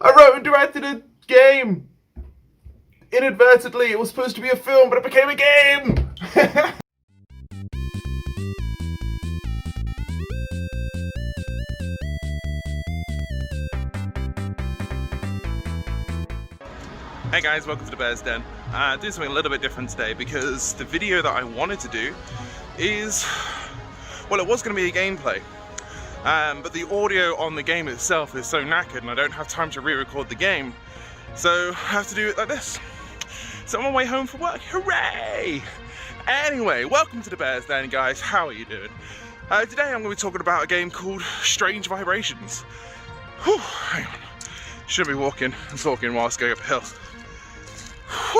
I wrote and directed a game. Inadvertently, it was supposed to be a film, but it became a game. Hey guys, welcome to the Bear's Den. Doing something a little bit different today because the video that I wanted to do is, well, it was going to be a gameplay, but the audio on the game itself is so knackered and I don't have time to re-record the game, so I have to do it like this. So I'm on my way home from work, hooray! Anyway, welcome to the Bear's Den, guys. How are you doing? Today I'm going to be talking about a game called Strange Vibrations. Whew, hang on. Shouldn't be walking and talking whilst going up a hill.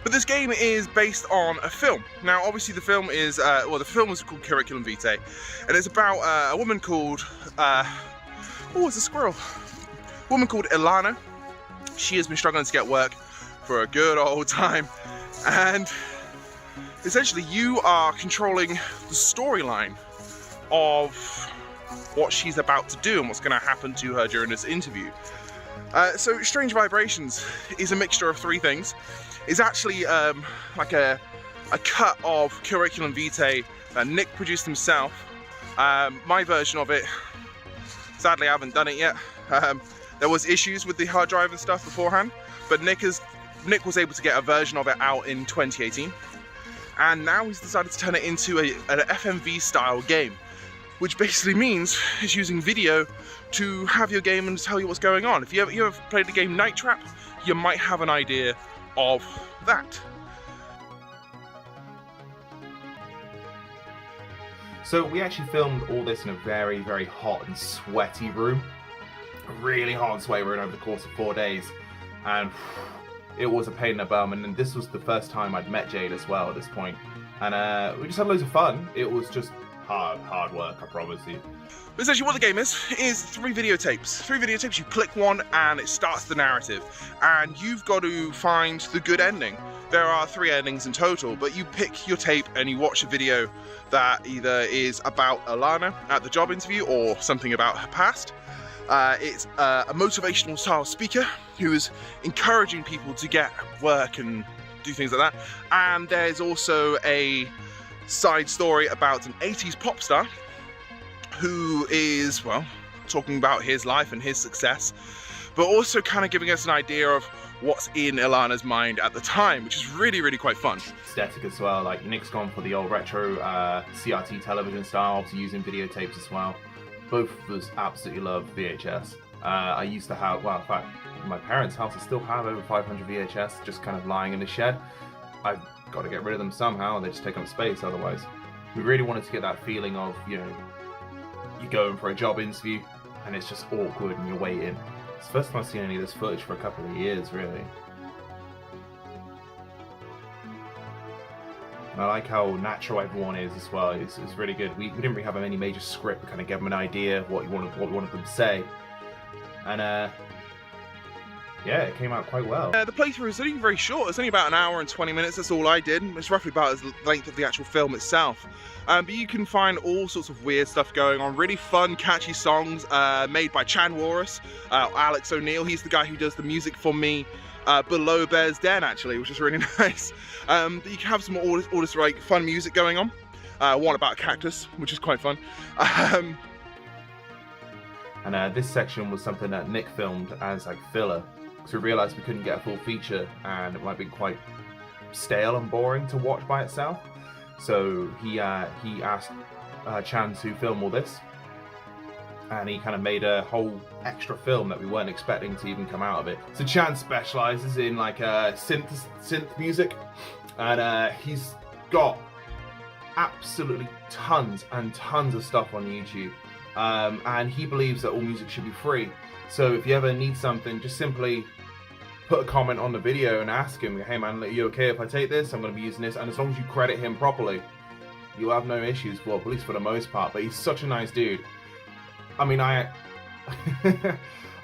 But this game is based on a film. Now, obviously, the film is the film was called Curriculum Vitae, and it's about a woman called it's a squirrel. A woman called Ilana. She has been struggling to get work for a good old time, and essentially, you are controlling the storyline of what she's about to do and what's going to happen to her during this interview. So Strange Vibrations is a mixture of three things. It's actually like a cut of Curriculum Vitae that Nick produced himself. My version of it, sadly I haven't done it yet. There was issues with the hard drive and stuff beforehand, but Nick was able to get a version of it out in 2018. And now he's decided to turn it into an FMV style game, which basically means it's using video to have your game and tell you what's going on. If you ever played the game Night Trap, you might have an idea of that. So we actually filmed all this in a very, very hot and sweaty room. A really hot and sweaty room over the course of 4 days. And it was a pain in the bum, and this was the first time I'd met Jade as well at this point. And we just had loads of fun. It was just hard work, I promise you. But essentially what the game is three videotapes. Three videotapes, you click one and it starts the narrative. And you've got to find the good ending. There are 3 endings in total, but you pick your tape and you watch a video that either is about Ilana at the job interview or something about her past. It's a motivational style speaker who is encouraging people to get work and do things like that. And there's also a side story about an 80s pop star who is, well, talking about his life and his success, but also kind of giving us an idea of what's in Ilana's mind at the time, which is really, really quite fun. Aesthetic as well, like Nick's gone for the old retro CRT television style, obviously using videotapes as well. Both of us absolutely love VHS. I used to have, well, in fact, in my parents' house I still have over 500 VHS just kind of lying in the shed. I've got to get rid of them somehow, they just take up space otherwise. We really wanted to get that feeling of, you know, you're going for a job interview and it's just awkward and you're waiting. It's the first time I've seen any of this footage for a couple of years, really. And I like how natural everyone is as well. It's really good. We didn't really have any major script. We kind of gave them an idea of what we wanted them to say. And yeah, it came out quite well. The playthrough is only very short. It's only about an hour and 20 minutes. That's all I did. It's roughly about the length of the actual film itself. But you can find all sorts of weird stuff going on. Really fun, catchy songs made by Chan Walrus, Alex O'Neill. He's the guy who does the music for me below Bear's Den, actually, which is really nice. But you can have some all this like fun music going on. One about a cactus, which is quite fun. And this section was something that Nick filmed as like filler, because we realised we couldn't get a full feature and it might be quite stale and boring to watch by itself. So he asked Chan to film all this, and he kind of made a whole extra film that we weren't expecting to even come out of it. So Chan specialises in like synth music, and he's got absolutely tons and tons of stuff on YouTube, and he believes that all music should be free. So if you ever need something, just simply put a comment on the video and ask him, hey man, are you okay if I take this? I'm going to be using this, and as long as you credit him properly, you'll have no issues, well, at least for the most part. But he's such a nice dude. I mean, I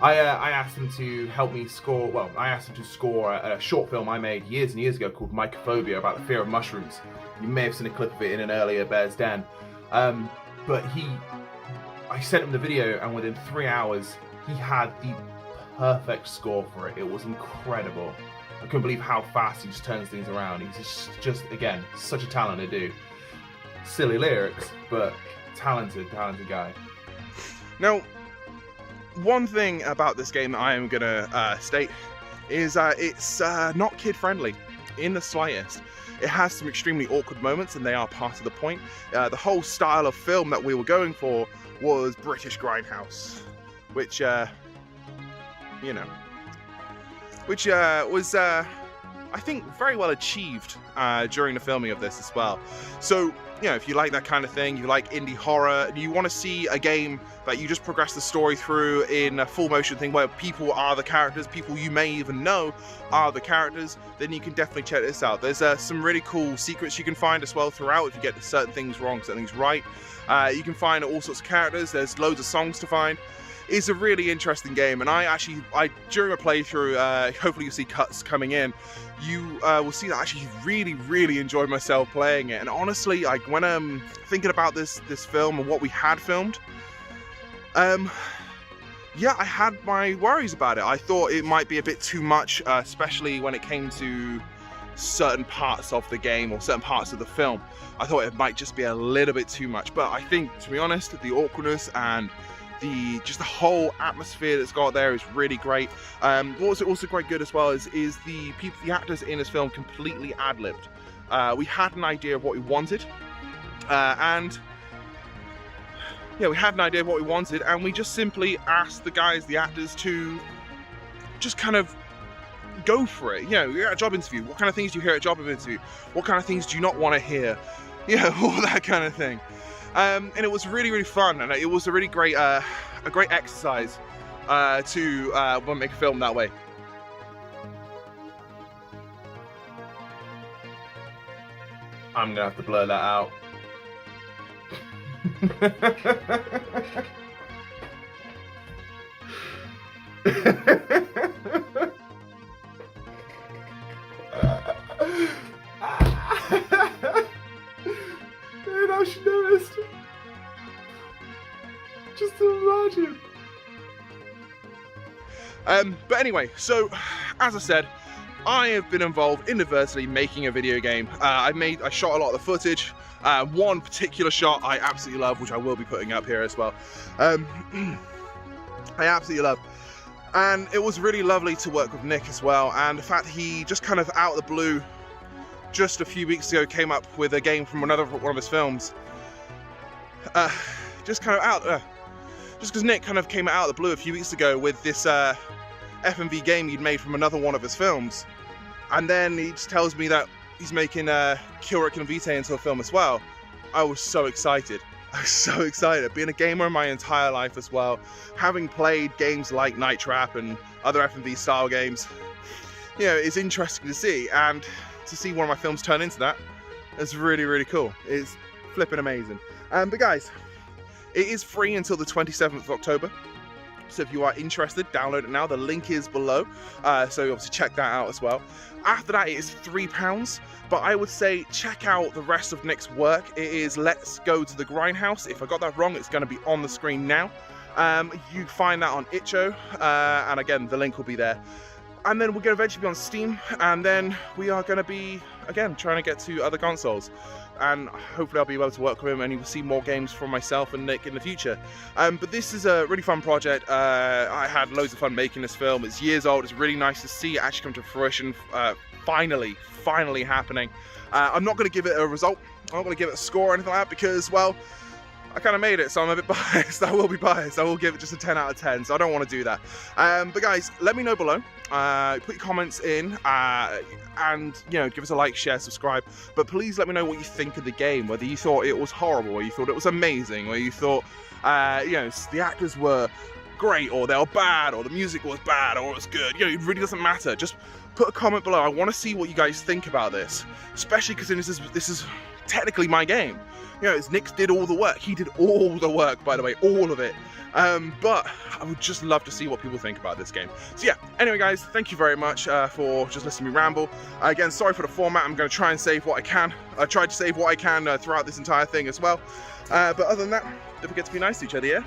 asked him to help me score, well, I asked him to score a short film I made years and years ago called Mycophobia, about the fear of mushrooms. You may have seen a clip of it in an earlier Bear's Den. But I sent him the video, and within 3 hours, he had the perfect score for it. It was incredible. I couldn't believe how fast he just turns things around. He's just again, such a talented dude. Silly lyrics, but talented guy. Now, one thing about this game that I am gonna state is it's not kid-friendly in the slightest. It has some extremely awkward moments, and they are part of the point. The whole style of film that we were going for was British Grindhouse, which, you know, which was, I think, very well achieved during the filming of this as well. So, you know, if you like that kind of thing, you like indie horror, and you want to see a game that you just progress the story through in a full motion thing where people are the characters, people you may even know are the characters, then you can definitely check this out. There's some really cool secrets you can find as well throughout if you get certain things wrong, certain things right. You can find all sorts of characters, there's loads of songs to find. It's a really interesting game, and I during a playthrough, hopefully you'll see cuts coming in, you will see that I actually really enjoyed myself playing it. And honestly, like, when I'm thinking about this film and what we had filmed, yeah, I had my worries about it. I thought it might be a bit too much, especially when it came to certain parts of the game or certain parts of the film. I thought it might just be a little bit too much, but I think, to be honest, the awkwardness and just the whole atmosphere that's got there is really great. What's also quite good as well is the actors in this film completely ad-libbed. We had an idea of what we wanted, and we just simply asked the actors to just kind of go for it. You know, you're at a job interview. What kind of things do you hear at a job interview? What kind of things do you not want to hear? You know, all that kind of thing. And it was really fun, and it was a really great, exercise to make a film that way. I'm gonna have to blur that out. Now she noticed. Just imagine. But anyway, so as I said, I have been involved inadvertently making a video game. I shot a lot of the footage. One particular shot I absolutely love, which I will be putting up here as well. I absolutely love. And it was really lovely to work with Nick as well. And the fact that he just kind of out of the blue, just a few weeks ago, came up with a game from one of his films. Just because Nick kind of came out of the blue a few weeks ago with this FMV game he'd made from another one of his films, and then he just tells me that he's making Curriculum Vitae into a film as well. I was so excited. I was so excited. Being a gamer my entire life as well, having played games like Night Trap and other FMV style games, you know, it's interesting to see, and to see one of my films turn into that, it's really cool. It's flipping amazing. But guys, it is free until the 27th of October. So if you are interested, download it now. The link is below. So obviously check that out as well. After that, it is £3. But I would say check out the rest of Nick's work. It is Let's Go to the Grindhouse. If I got that wrong, it's going to be on the screen now. You find that on itch.io. And again, the link will be there. And then we're going to eventually be on Steam. And then we are going to be, again, trying to get to other consoles. And hopefully I'll be able to work with him, and you will see more games from myself and Nick in the future. But this is a really fun project. I had loads of fun making this film. It's years old. It's really nice to see it actually come to fruition, finally happening. I'm not going to give it a result. I'm not going to give it a score or anything like that because, well, I kind of made it, so I'm a bit biased. I will be biased. I will give it just a 10 out of 10, so I don't want to do that. But guys, let me know below. Put your comments in, and, you know, give us a like, share, subscribe. But please let me know what you think of the game, whether you thought it was horrible, or you thought it was amazing, or you thought, you know, the actors were great, or they were bad, or the music was bad, or it was good. You know, it really doesn't matter. Just put a comment below. I want to see what you guys think about this, especially because this is technically my game. You know, Nick did all the work. He did all the work, by the way, all of it. But I would just love to see what people think about this game. So yeah, anyway guys, thank you very much for just listening to me ramble. Again, sorry for the format. I'm going to try and save what I can. I tried to save what I can throughout this entire thing as well. But other than that, don't forget to be nice to each other, yeah?